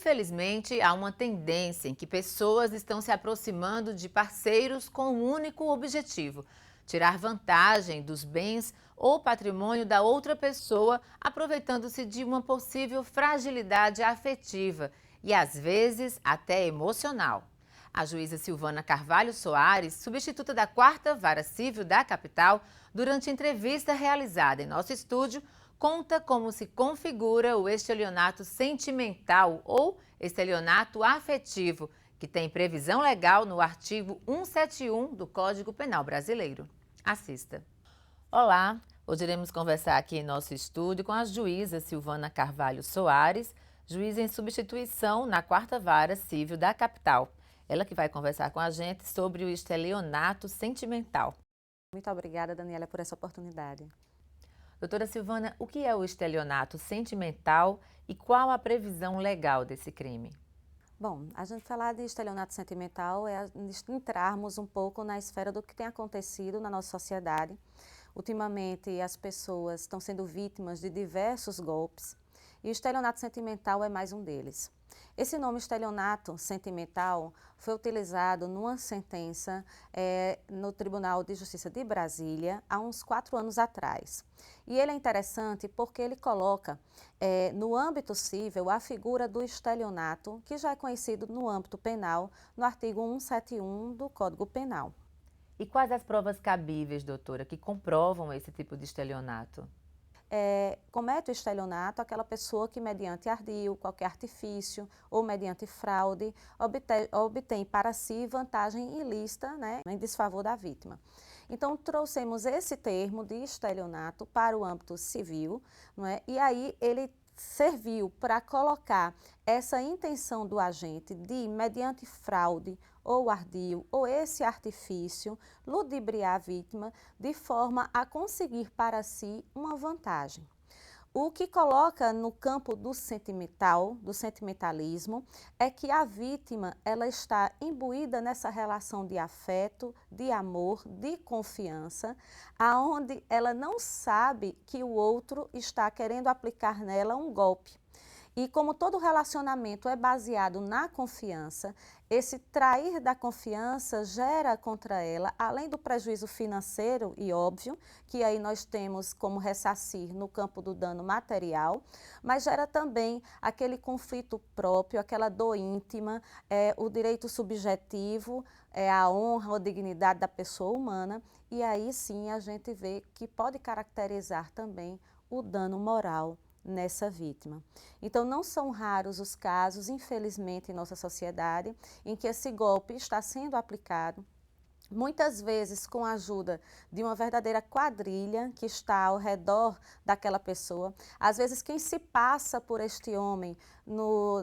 Infelizmente, há uma tendência em que pessoas estão se aproximando de parceiros com um único objetivo: tirar vantagem dos bens ou patrimônio da outra pessoa, aproveitando-se de uma possível fragilidade afetiva e, às vezes, até emocional. A juíza Silvana Carvalho Soares, substituta da 4ª Vara Civil da capital, durante entrevista realizada em nosso estúdio, conta como se configura o estelionato sentimental ou estelionato afetivo, que tem previsão legal no artigo 171 do Código Penal Brasileiro. Assista. Olá, hoje iremos conversar aqui em nosso estúdio com a juíza Silvana Carvalho Soares, juíza em substituição na 4ª Vara Civil da capital. Ela que vai conversar com a gente sobre o estelionato sentimental. Muito obrigada, Daniela, por essa oportunidade. Doutora Silvana, o que é o estelionato sentimental e qual a previsão legal desse crime? Bom, a gente falar de estelionato sentimental é entrarmos um pouco na esfera do que tem acontecido na nossa sociedade. Ultimamente, as pessoas estão sendo vítimas de diversos golpes e o estelionato sentimental é mais um deles. Esse nome estelionato sentimental foi utilizado numa sentença no Tribunal de Justiça de Brasília há uns 4 anos atrás. E ele é interessante porque ele coloca no âmbito civil a figura do estelionato, que já é conhecido no âmbito penal, no artigo 171 do Código Penal. E quais as provas cabíveis, doutora, que comprovam esse tipo de estelionato? Comete o estelionato aquela pessoa que, mediante ardil, qualquer artifício ou mediante fraude, obtém para si vantagem ilícita, né, em desfavor da vítima. Então, trouxemos esse termo de estelionato para o âmbito civil, não é? E aí ele serviu para colocar essa intenção do agente de, mediante fraude ou ardil ou esse artifício, ludibriar a vítima de forma a conseguir para si uma vantagem. O que coloca no campo do sentimental, do sentimentalismo, é que a vítima ela está imbuída nessa relação de afeto, de amor, de confiança, aonde ela não sabe que o outro está querendo aplicar nela um golpe. E como todo relacionamento é baseado na confiança, esse trair da confiança gera contra ela, além do prejuízo financeiro e óbvio, que aí nós temos como ressarcir no campo do dano material, mas gera também aquele conflito próprio, aquela dor íntima, o direito subjetivo, a honra ou dignidade da pessoa humana, e aí sim a gente vê que pode caracterizar também o dano moral nessa vítima. Então, não são raros os casos, infelizmente, em nossa sociedade, em que esse golpe está sendo aplicado, muitas vezes com a ajuda de uma verdadeira quadrilha que está ao redor daquela pessoa. Às vezes quem se passa por este homem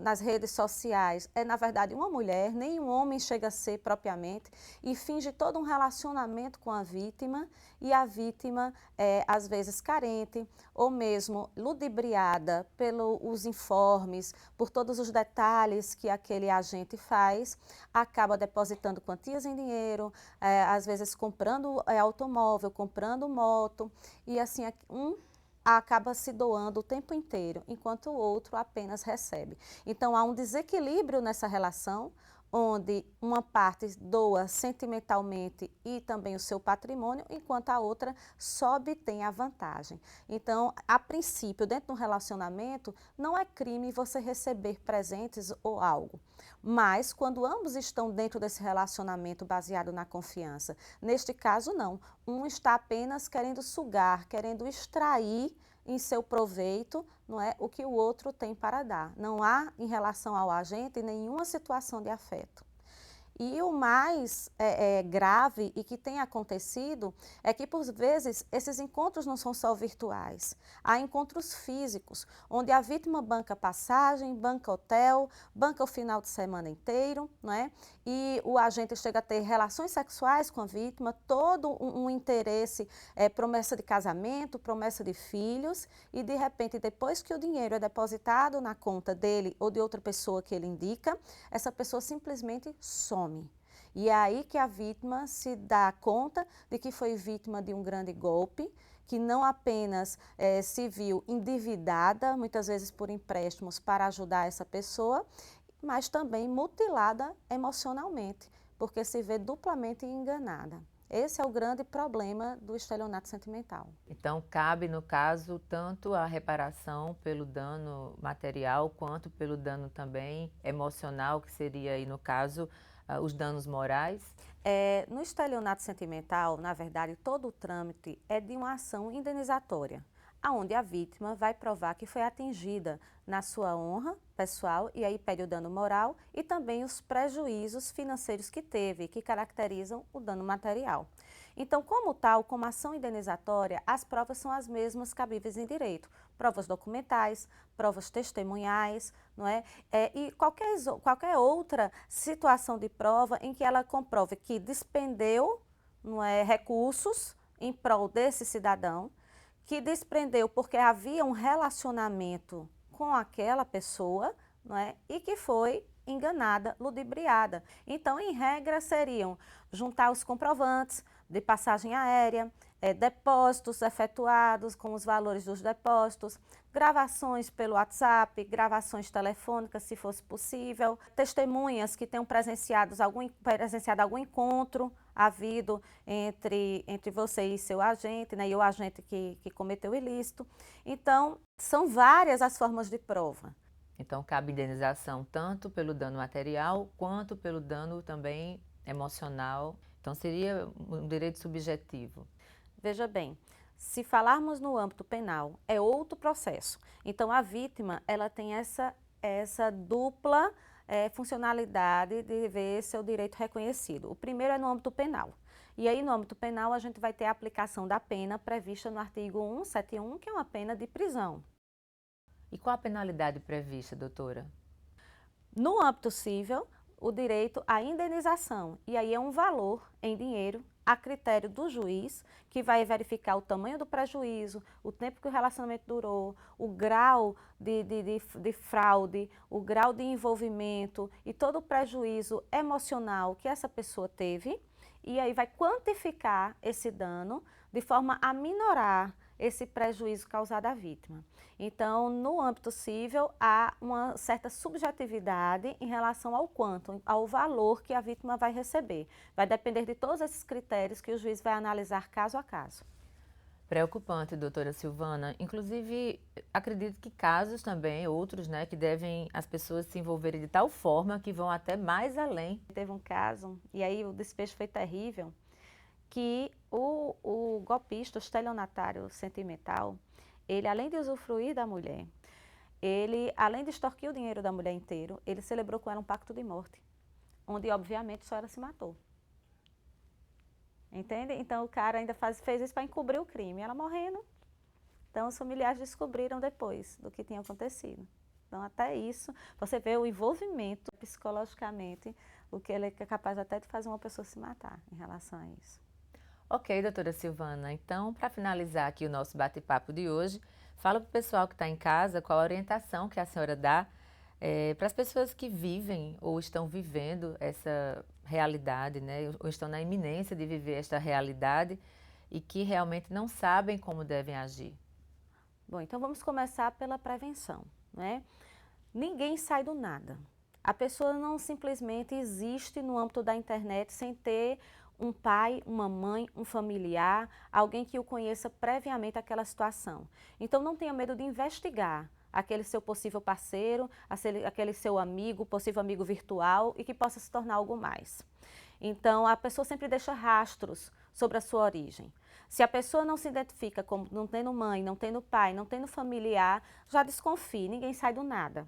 nas redes sociais é na verdade uma mulher, nem um homem chega a ser propriamente, e finge todo um relacionamento com a vítima, e a vítima é às vezes carente ou mesmo ludibriada pelos informes, por todos os detalhes que aquele agente faz, acaba depositando quantias em dinheiro, às vezes comprando automóvel, comprando moto, e assim um acaba se doando o tempo inteiro, enquanto o outro apenas recebe. Então há um desequilíbrio nessa relação, onde uma parte doa sentimentalmente e também o seu patrimônio, enquanto a outra só obtém a vantagem. Então, a princípio, dentro de um relacionamento, não é crime você receber presentes ou algo. Mas, quando ambos estão dentro desse relacionamento baseado na confiança, neste caso não, um está apenas querendo sugar, querendo extrair em seu proveito, não é, o que o outro tem para dar. Não há, em relação ao agente, nenhuma situação de afeto. E o mais grave e que tem acontecido é que, por vezes, esses encontros não são só virtuais. Há encontros físicos, onde a vítima banca passagem, banca hotel, banca o final de semana inteiro, não é? E o agente chega a ter relações sexuais com a vítima, todo um interesse, promessa de casamento, promessa de filhos, e de repente, depois que o dinheiro é depositado na conta dele ou de outra pessoa que ele indica, essa pessoa simplesmente some. E é aí que a vítima se dá conta de que foi vítima de um grande golpe, que não apenas se viu endividada, muitas vezes por empréstimos para ajudar essa pessoa, mas também mutilada emocionalmente, porque se vê duplamente enganada. Esse é o grande problema do estelionato sentimental. Então, cabe, no caso, tanto a reparação pelo dano material, quanto pelo dano também emocional, que seria aí, no caso, os danos morais? No estelionato sentimental, na verdade, todo o trâmite é de uma ação indenizatória, onde a vítima vai provar que foi atingida na sua honra pessoal, e aí pede o dano moral e também os prejuízos financeiros que teve, que caracterizam o dano material. Então, como tal, como ação indenizatória, as provas são as mesmas cabíveis em direito. Provas documentais, provas testemunhais, não é? E qualquer outra situação de prova em que ela comprove que despendeu, não é, recursos em prol desse cidadão, que desprendeu porque havia um relacionamento com aquela pessoa, não é? E que foi enganada, ludibriada. Então, em regra, seriam juntar os comprovantes de passagem aérea, depósitos efetuados com os valores dos depósitos, gravações pelo WhatsApp, gravações telefônicas, se fosse possível, testemunhas que tenham presenciado algum encontro havido entre você e seu agente, né, e o agente que cometeu o ilícito. Então, são várias as formas de prova. Então, cabe indenização tanto pelo dano material, quanto pelo dano também emocional. Então, seria um direito subjetivo. Veja bem, se falarmos no âmbito penal, é outro processo. Então, a vítima, ela tem essa dupla funcionalidade de ver seu direito reconhecido. O primeiro é no âmbito penal. E aí, no âmbito penal, a gente vai ter a aplicação da pena prevista no artigo 171, que é uma pena de prisão. E qual a penalidade prevista, doutora? No âmbito civil, o direito à indenização, e aí é um valor em dinheiro a critério do juiz, que vai verificar o tamanho do prejuízo, o tempo que o relacionamento durou, o grau de fraude, o grau de envolvimento e todo o prejuízo emocional que essa pessoa teve, e aí vai quantificar esse dano de forma a minorar esse prejuízo causado à vítima. Então, no âmbito civil, há uma certa subjetividade em relação ao quanto, ao valor que a vítima vai receber. Vai depender de todos esses critérios que o juiz vai analisar caso a caso. Preocupante, doutora Silvana. Inclusive, acredito que casos também, outros, né, que devem as pessoas se envolverem de tal forma que vão até mais além. Teve um caso, e aí o desfecho foi terrível, que o golpista, o estelionatário sentimental, ele, além de usufruir da mulher, ele, além de extorquir o dinheiro da mulher inteiro, ele celebrou com ela um pacto de morte, onde, obviamente, só ela se matou. Entende? Então, o cara ainda fez isso para encobrir o crime, ela morrendo. Então, os familiares descobriram depois do que tinha acontecido. Então, até isso, você vê o envolvimento psicologicamente, o que ele é capaz até de fazer uma pessoa se matar em relação a isso. Ok, doutora Silvana. Então, para finalizar aqui o nosso bate-papo de hoje, fala para o pessoal que está em casa qual a orientação que a senhora dá para as pessoas que vivem ou estão vivendo essa realidade, né? Ou estão na iminência de viver esta realidade e que realmente não sabem como devem agir. Bom, então vamos começar pela prevenção, né? Ninguém sai do nada. A pessoa não simplesmente existe no âmbito da internet sem ter um pai, uma mãe, um familiar, alguém que o conheça previamente aquela situação. Então não tenha medo de investigar aquele seu possível parceiro, aquele seu amigo, possível amigo virtual e que possa se tornar algo mais. Então a pessoa sempre deixa rastros sobre a sua origem. Se a pessoa não se identifica como não tendo mãe, não tendo pai, não tendo familiar, já desconfie, ninguém sai do nada.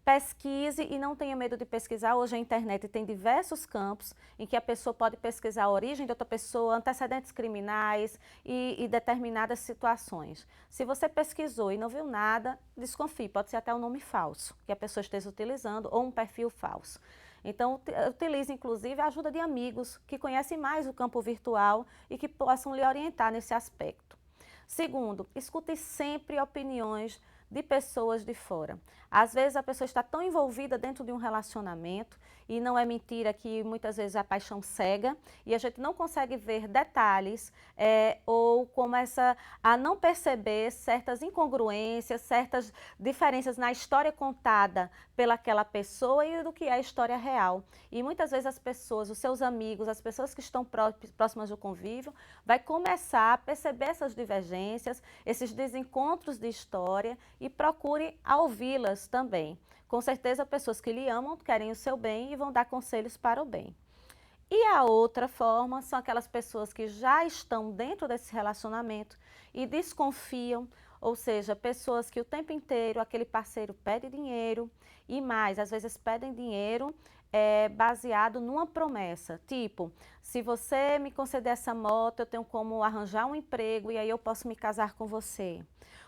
Pesquise e não tenha medo de pesquisar. Hoje a internet tem diversos campos em que a pessoa pode pesquisar a origem de outra pessoa, antecedentes criminais e determinadas situações. Se você pesquisou e não viu nada, desconfie, pode ser até um nome falso que a pessoa esteja utilizando ou um perfil falso. Então, utilize inclusive a ajuda de amigos que conhecem mais o campo virtual e que possam lhe orientar nesse aspecto. Segundo, escute sempre opiniões de pessoas de fora. Às vezes a pessoa está tão envolvida dentro de um relacionamento, e não é mentira que muitas vezes a paixão cega e a gente não consegue ver detalhes ou começa a não perceber certas incongruências, certas diferenças na história contada pelaquela pessoa e do que é a história real. E muitas vezes as pessoas, os seus amigos, as pessoas que estão próximas do convívio, vai começar a perceber essas divergências, esses desencontros de história e procure ouvi-las também. Com certeza, pessoas que lhe amam querem o seu bem e vão dar conselhos para o bem. E a outra forma são aquelas pessoas que já estão dentro desse relacionamento e desconfiam, ou seja, pessoas que o tempo inteiro aquele parceiro pede dinheiro e mais, às vezes pedem dinheiro baseado numa promessa, tipo, se você me conceder essa moto, eu tenho como arranjar um emprego e aí eu posso me casar com você.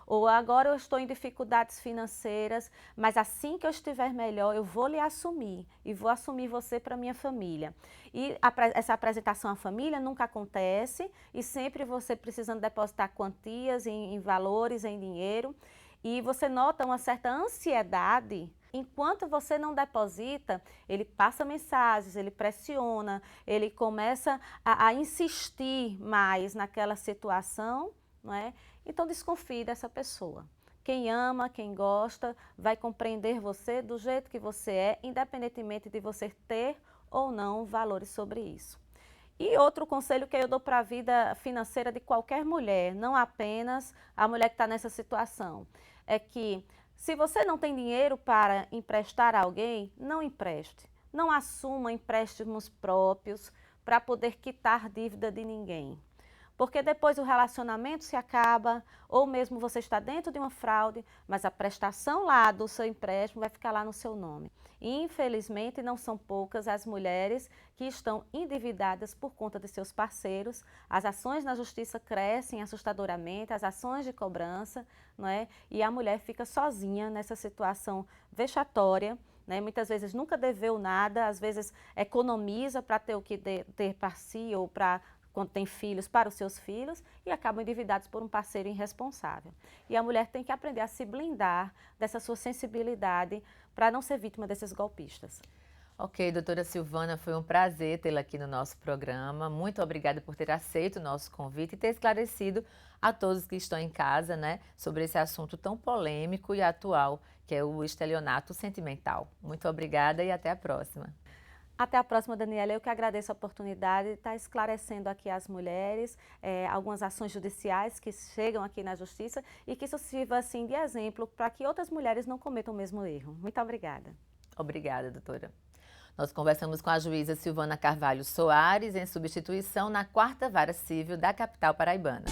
Ou agora eu estou em dificuldades financeiras, mas assim que eu estiver melhor, eu vou lhe assumir e vou assumir você para minha família. E essa apresentação à família nunca acontece e sempre você precisando depositar quantias em valores, em dinheiro. E você nota uma certa ansiedade. Enquanto você não deposita, ele passa mensagens, ele pressiona, ele começa a insistir mais naquela situação, não é? Então desconfie dessa pessoa. Quem ama, quem gosta, vai compreender você do jeito que você é, independentemente de você ter ou não valores sobre isso. E outro conselho que eu dou para a vida financeira de qualquer mulher, não apenas a mulher que está nessa situação, é que se você não tem dinheiro para emprestar a alguém, não empreste. Não assuma empréstimos próprios para poder quitar dívida de ninguém. Porque depois o relacionamento se acaba, ou mesmo você está dentro de uma fraude, mas a prestação lá do seu empréstimo vai ficar lá no seu nome. E, infelizmente, não são poucas as mulheres que estão endividadas por conta de seus parceiros. As ações na justiça crescem assustadoramente, as ações de cobrança, não é? E a mulher fica sozinha nessa situação vexatória. Muitas vezes nunca deveu nada, às vezes economiza para ter o que ter para si ou para quando tem filhos, para os seus filhos, e acabam endividados por um parceiro irresponsável. E a mulher tem que aprender a se blindar dessa sua sensibilidade para não ser vítima desses golpistas. Ok, doutora Silvana, foi um prazer tê-la aqui no nosso programa. Muito obrigada por ter aceito o nosso convite e ter esclarecido a todos que estão em casa, sobre esse assunto tão polêmico e atual, que é o estelionato sentimental. Muito obrigada e até a próxima. Até a próxima, Daniela. Eu que agradeço a oportunidade de estar esclarecendo aqui às mulheres algumas ações judiciais que chegam aqui na Justiça e que isso sirva assim, de exemplo para que outras mulheres não cometam o mesmo erro. Muito obrigada. Obrigada, doutora. Nós conversamos com a juíza Silvana Carvalho Soares, em substituição na 4ª Vara Civil da capital paraibana.